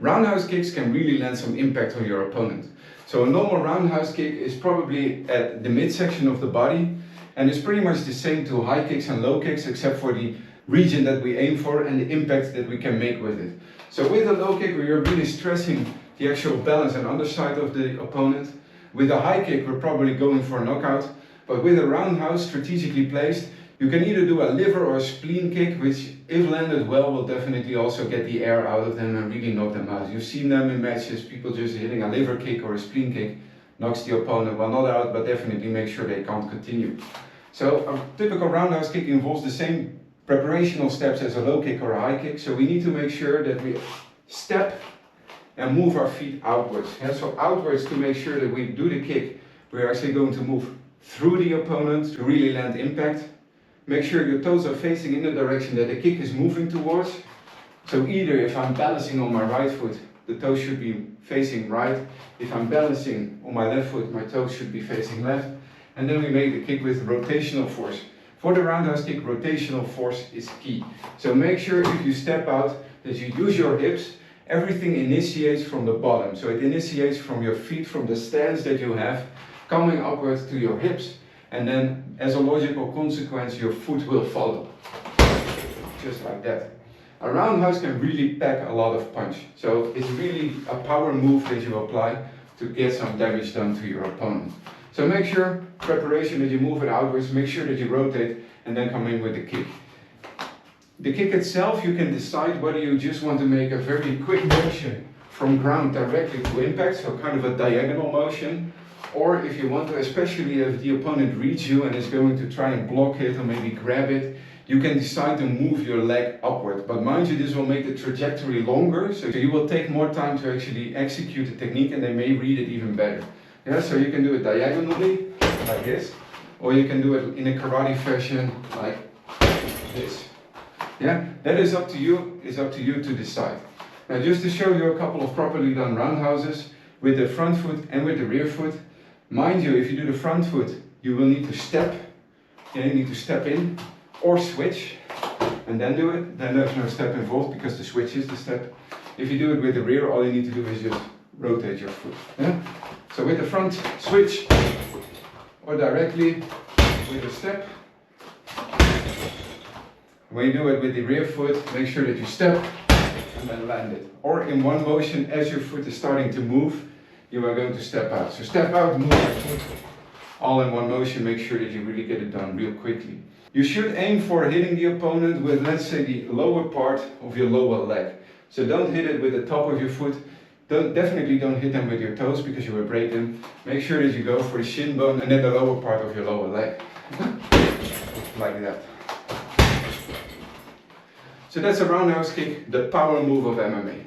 Roundhouse kicks can really land some impact on your opponent. So a normal roundhouse kick is probably at the midsection of the body, and it's pretty much the same to high kicks and low kicks, except for the region that we aim for and the impact that we can make with it. So with a low kick, we are really stressing the actual balance and underside of the opponent. With a high kick, we're probably going for a knockout. But with a roundhouse strategically placed, you can either do a liver or a spleen kick, which if landed well will definitely also get the air out of them and really knock them out. You've seen them in matches, people just hitting a liver kick or a spleen kick knocks the opponent, well, not out, but definitely make sure they can't continue. So a typical roundhouse kick involves the same preparational steps as a low kick or a high kick. So we need to make sure that we step and move our feet outwards. Yeah, so outwards to make sure that we do the kick, we're actually going to move through the opponent to really land impact. Make sure your toes are facing in the direction that the kick is moving towards. So either if I'm balancing on my right foot, the toes should be facing right. If I'm balancing on my left foot, my toes should be facing left. And then we make the kick with rotational force. For the roundhouse kick, rotational force is key. So make sure if you step out that you use your hips. Everything initiates from the bottom. So it initiates from your feet, from the stance that you have, coming upwards to your hips. And then as a logical consequence, your foot will follow. Just like that. A roundhouse can really pack a lot of punch. So it's really a power move that you apply to get some damage done to your opponent. So make sure, preparation, that you move it outwards, make sure that you rotate and then come in with the kick. The kick itself, you can decide whether you just want to make a very quick motion from ground directly to impact, so kind of a diagonal motion. Or if you want to, especially if the opponent reads you and is going to try and block it or maybe grab it, you can decide to move your leg upward. But mind you, this will make the trajectory longer, so you will take more time to actually execute the technique and they may read it even better. Yeah, so you can do it diagonally, like this, or you can do it in a karate fashion, like this. Yeah, that is up to you, it's up to you to decide. Now just to show you a couple of properly done roundhouses, with the front foot and with the rear foot. Mind you, if you do the front foot, you will need to step. Yeah, you need to step in or switch and then do it. Then there's no step involved because the switch is the step. If you do it with the rear, all you need to do is just rotate your foot. Yeah? So with the front, switch or directly with a step. When you do it with the rear foot, make sure that you step and then land it. Or in one motion, as your foot is starting to move, you are going to step out. So step out, move your foot. All in one motion, make sure that you really get it done real quickly. You should aim for hitting the opponent with, let's say, the lower part of your lower leg. So don't hit it with the top of your foot. Definitely don't hit them with your toes because you will break them. Make sure that you go for the shin bone and then the lower part of your lower leg. Like that. So that's a roundhouse kick, the power move of MMA.